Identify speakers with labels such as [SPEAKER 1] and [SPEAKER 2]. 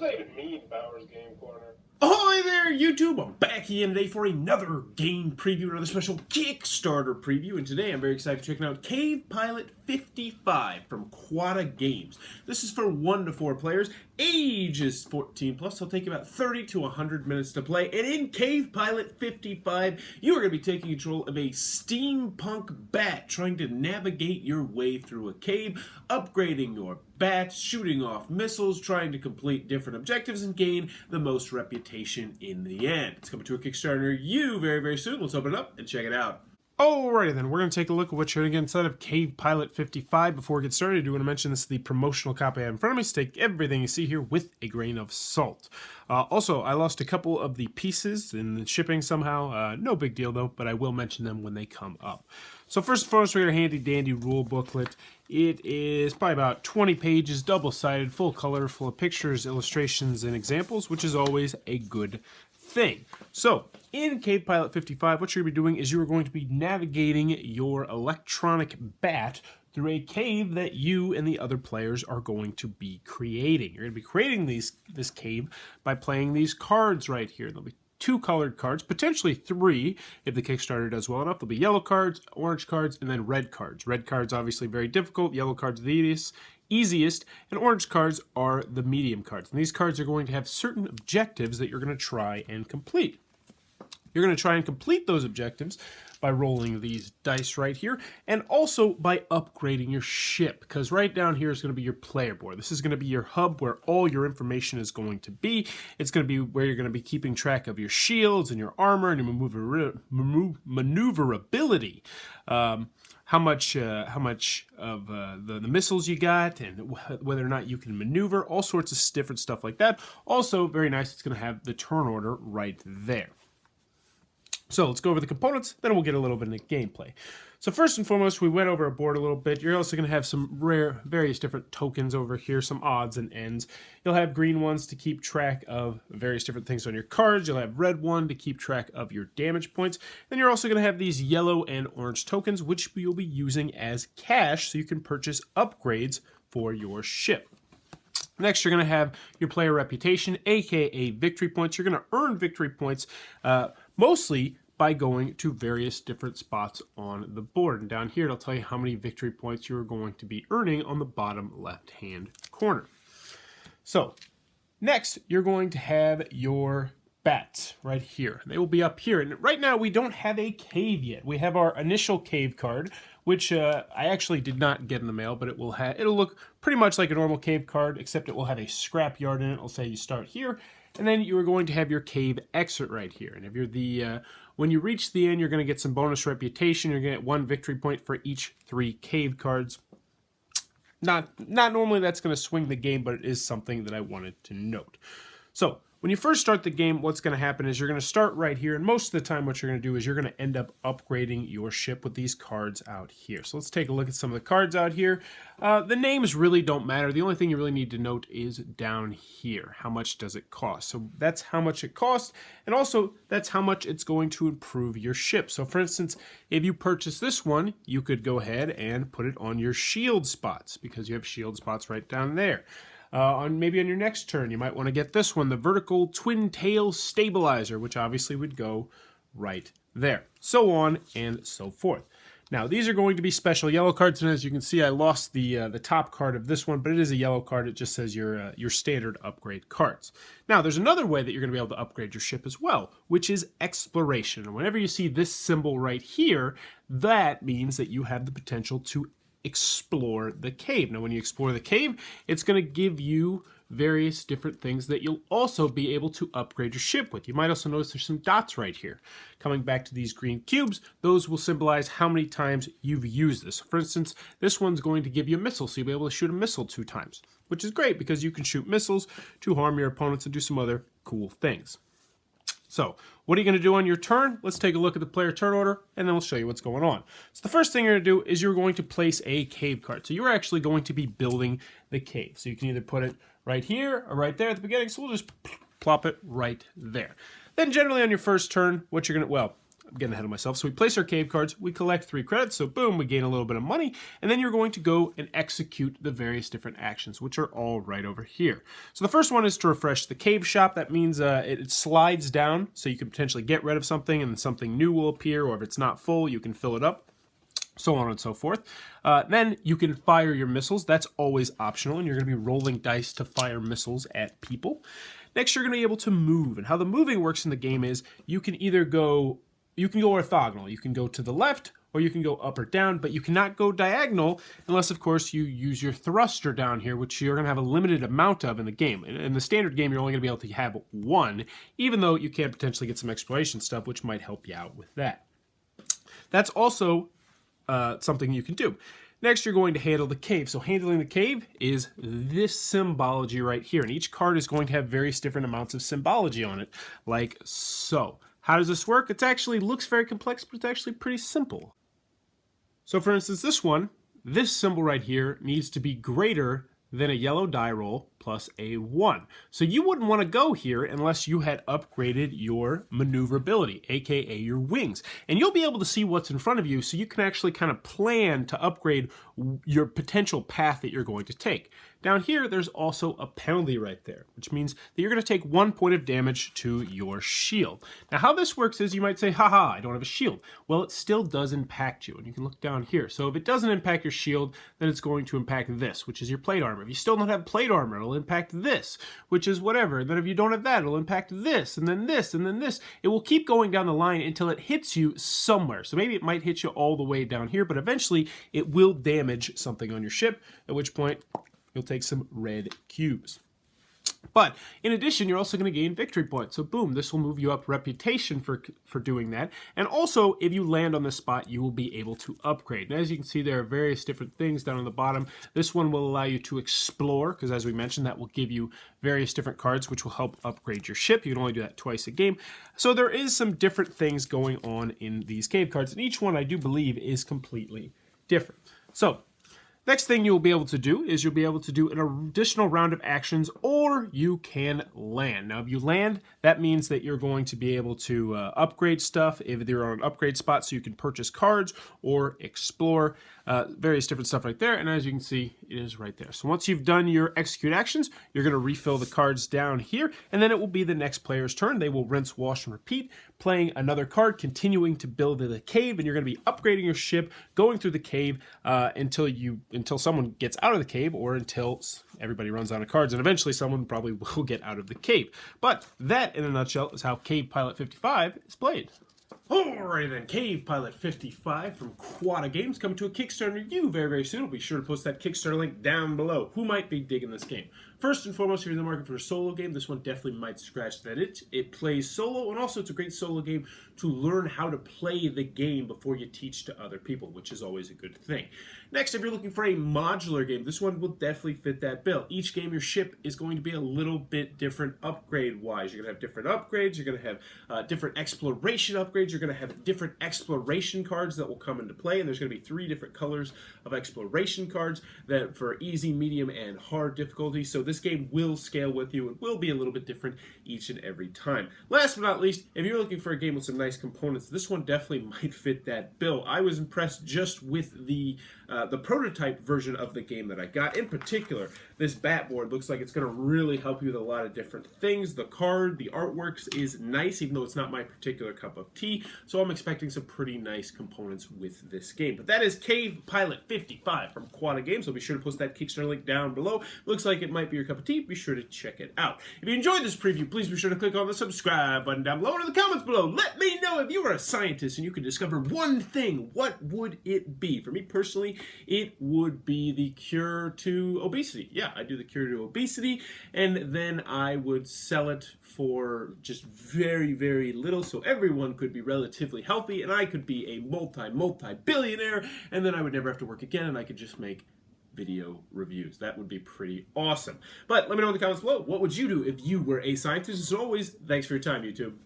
[SPEAKER 1] does that even mean, Bowers Game Corner?
[SPEAKER 2] Ahoy there, YouTube! I'm back again today for another game preview, another special Kickstarter preview, and today I'm very excited to check out Cave Pilot 55 from Quada Games. This is for 1 to 4 players, ages 14 plus. It'll take about 30 to 100 minutes to play, and in Cave Pilot 55, you are going to be taking control of a steampunk bat trying to navigate your way through a cave, upgrading your bat, shooting off missiles, trying to complete different objectives, and gain the most reputation in the end. It's coming to a Kickstarter near you very, very soon. Let's open it up and check it out. Alrighty then, we're going to take a look at what you're going to get inside of Cave Pilot 55. Before we get started, I do want to mention this is the promotional copy I have in front of me, so take everything you see here with a grain of salt. Also, I lost a couple of the pieces in the shipping somehow. No big deal though, but I will mention them when they come up. So first and foremost, we got a handy dandy rule booklet. It is probably about 20 pages, double-sided, full color, full of pictures, illustrations, and examples, which is always a good thing. So, in Cave Pilot 55, what you're going to be doing is you are going to be navigating your electronic bat through a cave that you and the other players are going to be creating. You're going to be creating this cave by playing these cards right here. There'll be 2 colored cards, potentially 3 if the Kickstarter does well enough. There'll be yellow cards, orange cards, and then red cards. Red cards obviously very difficult, yellow cards the easiest, and orange cards are the medium cards. And these cards are going to have certain objectives that you're going to try and complete. You're going to try and complete those objectives by rolling these dice right here, and also by upgrading your ship, because right down here is going to be your player board. This is going to be your hub where all your information is going to be. It's going to be where you're going to be keeping track of your shields and your armor and your maneuverability. How much of the missiles you got, and whether or not you can maneuver, all sorts of different stuff like that. Also, very nice, it's going to have the turn order right there. So let's go over the components, then we'll get a little bit into gameplay. So first and foremost, we went over a board a little bit. You're also going to have some various different tokens over here, some odds and ends. You'll have green ones to keep track of various different things on your cards. You'll have red one to keep track of your damage points. Then you're also going to have these yellow and orange tokens, which you'll be using as cash so you can purchase upgrades for your ship. Next, you're going to have your player reputation, aka victory points. You're going to earn victory points mostly by going to various different spots on the board. And down here, it'll tell you how many victory points you're going to be earning on the bottom left-hand corner. So, next, you're going to have your bats right here. They will be up here. And right now, we don't have a cave yet. We have our initial cave card, which I actually did not get in the mail, but it'll look pretty much like a normal cave card, except it will have a scrap yard in it. It'll say you start here, and then you are going to have your cave exit right here. And if you're when you reach the end, you're going to get some bonus reputation. You're going to get 1 victory point for each 3 cave cards. Not normally that's going to swing the game, but it is something that I wanted to note. So, when you first start the game, what's going to happen is you're going to start right here, and most of the time what you're going to do is you're going to end up upgrading your ship with these cards out here. So let's take a look at some of the cards out here. The names really don't matter. The only thing you really need to note is down here. How much does it cost? So that's how much it costs, and also that's how much it's going to improve your ship. So for instance, if you purchase this one, you could go ahead and put it on your shield spots, because you have shield spots right down there. Maybe on your next turn, you might want to get this one, the vertical twin tail stabilizer, which obviously would go right there. So on and so forth. Now, these are going to be special yellow cards, and as you can see, I lost the top card of this one, but it is a yellow card. It just says your standard upgrade cards. Now, there's another way that you're going to be able to upgrade your ship as well, which is exploration. And whenever you see this symbol right here, that means that you have the potential to explore the cave. Now, when you explore the cave, it's going to give you various different things that you'll also be able to upgrade your ship with. You might also notice there's some dots right here. Coming back to these green cubes, those will symbolize how many times you've used this. For instance, this one's going to give you a missile, so you'll be able to shoot a missile 2 times, which is great because you can shoot missiles to harm your opponents and do some other cool things. So, what are you going to do on your turn? Let's take a look at the player turn order, and then we'll show you what's going on. So the first thing you're going to do is you're going to place a cave card. So you're actually going to be building the cave. So you can either put it right here or right there at the beginning. So we'll just plop it right there. Then generally on your first turn, what you're going to, I'm getting ahead of myself. So we place our cave cards, we collect 3 credits, so boom, we gain a little bit of money, and then you're going to go and execute the various different actions, which are all right over here. So the first one is to refresh the cave shop. That means it slides down, so you can potentially get rid of something and something new will appear, or if it's not full, you can fill it up, so on and so forth. Then you can fire your missiles. That's always optional, and you're going to be rolling dice to fire missiles at people. Next, you're going to be able to move, and how the moving works in the game is you can either go orthogonal. You can go to the left, or you can go up or down, but you cannot go diagonal unless, of course, you use your thruster down here, which you're going to have a limited amount of in the game. In the standard game, you're only going to be able to have 1, even though you can potentially get some exploration stuff, which might help you out with that. That's also something you can do. Next, you're going to handle the cave. So handling the cave is this symbology right here. And each card is going to have various different amounts of symbology on it, like so. How does this work? It actually looks very complex, but it's actually pretty simple. So for instance, this symbol right here needs to be greater than a yellow die roll plus a 1. So you wouldn't want to go here unless you had upgraded your maneuverability, aka your wings. And you'll be able to see what's in front of you, so you can actually kind of plan to upgrade your potential path that you're going to take. Down here, there's also a penalty right there, which means that you're going to take 1 point of damage to your shield. Now, how this works is you might say, haha, I don't have a shield. Well, it still does impact you, and you can look down here. So if it doesn't impact your shield, then it's going to impact this, which is your plate armor. If you still don't have plate armor, it'll impact this, which is whatever. And then if you don't have that, it'll impact this, and then this, and then this. It will keep going down the line until it hits you somewhere. So maybe it might hit you all the way down here, but eventually it will damage something on your ship, at which point you'll take some red cubes. But in addition, you're also going to gain victory points. So boom, this will move you up reputation for doing that. And also, if you land on this spot, you will be able to upgrade. And as you can see, there are various different things down on the bottom. This one will allow you to explore, because as we mentioned, that will give you various different cards, which will help upgrade your ship. You can only do that twice a game. So there is some different things going on in these cave cards. And each one, I do believe, is completely different. So next thing you'll be able to do is you'll be able to do an additional round of actions, or you can land. Now, if you land, that means that you're going to be able to upgrade stuff if you're on an upgrade spot, so you can purchase cards or explore various different stuff right there. And as you can see, it is right there. So once you've done your execute actions, you're going to refill the cards down here, and then it will be the next player's turn. They will rinse, wash, and repeat, playing another card, continuing to build the cave, and you're going to be upgrading your ship, going through the cave until someone gets out of the cave, or until everybody runs out of cards, and eventually someone probably will get out of the cave. But that, in a nutshell, is how Cave Pilot 55 is played. Alright then, Cave Pilot 55 from Quada Games coming to a Kickstarter near you very, very soon. I'll be sure to post that Kickstarter link down below. Who might be digging this game? First and foremost, if you're in the market for a solo game, this one definitely might scratch that itch. It plays solo, and also it's a great solo game to learn how to play the game before you teach to other people, which is always a good thing. Next, if you're looking for a modular game, this one will definitely fit that bill. Each game, your ship is going to be a little bit different upgrade-wise. You're going to have different upgrades, you're going to have different exploration upgrades, you're going to have different exploration cards that will come into play, and there's going to be 3 different colors of exploration cards that for easy, medium, and hard difficulty. So this game will scale with you. It will be a little bit different each and every time. Last but not least, if you're looking for a game with some nice components, this one definitely might fit that bill. I was impressed just with the prototype version of the game that I got. In particular, this bat board looks like it's going to really help you with a lot of different things. The card, the artworks is nice, even though it's not my particular cup of tea. So I'm expecting some pretty nice components with this game. But that is Cave Pilot 55 from Quada Games. So be sure to post that Kickstarter link down below. Looks like it might be your cup of tea. Be sure to check it out. If you enjoyed this preview, please be sure to click on the subscribe button down below, and in the comments below, let me know if you were a scientist and you could discover one thing. What would it be? For me personally, it would be the cure to obesity. Yeah, I do the cure to obesity, and then I would sell it for just very, very little, so everyone could be relatively healthy, and I could be a multi-billionaire, and then I would never have to work again, and I could just make video reviews. That would be pretty awesome. But let me know in the comments below, what would you do if you were a scientist? As always, thanks for your time, YouTube.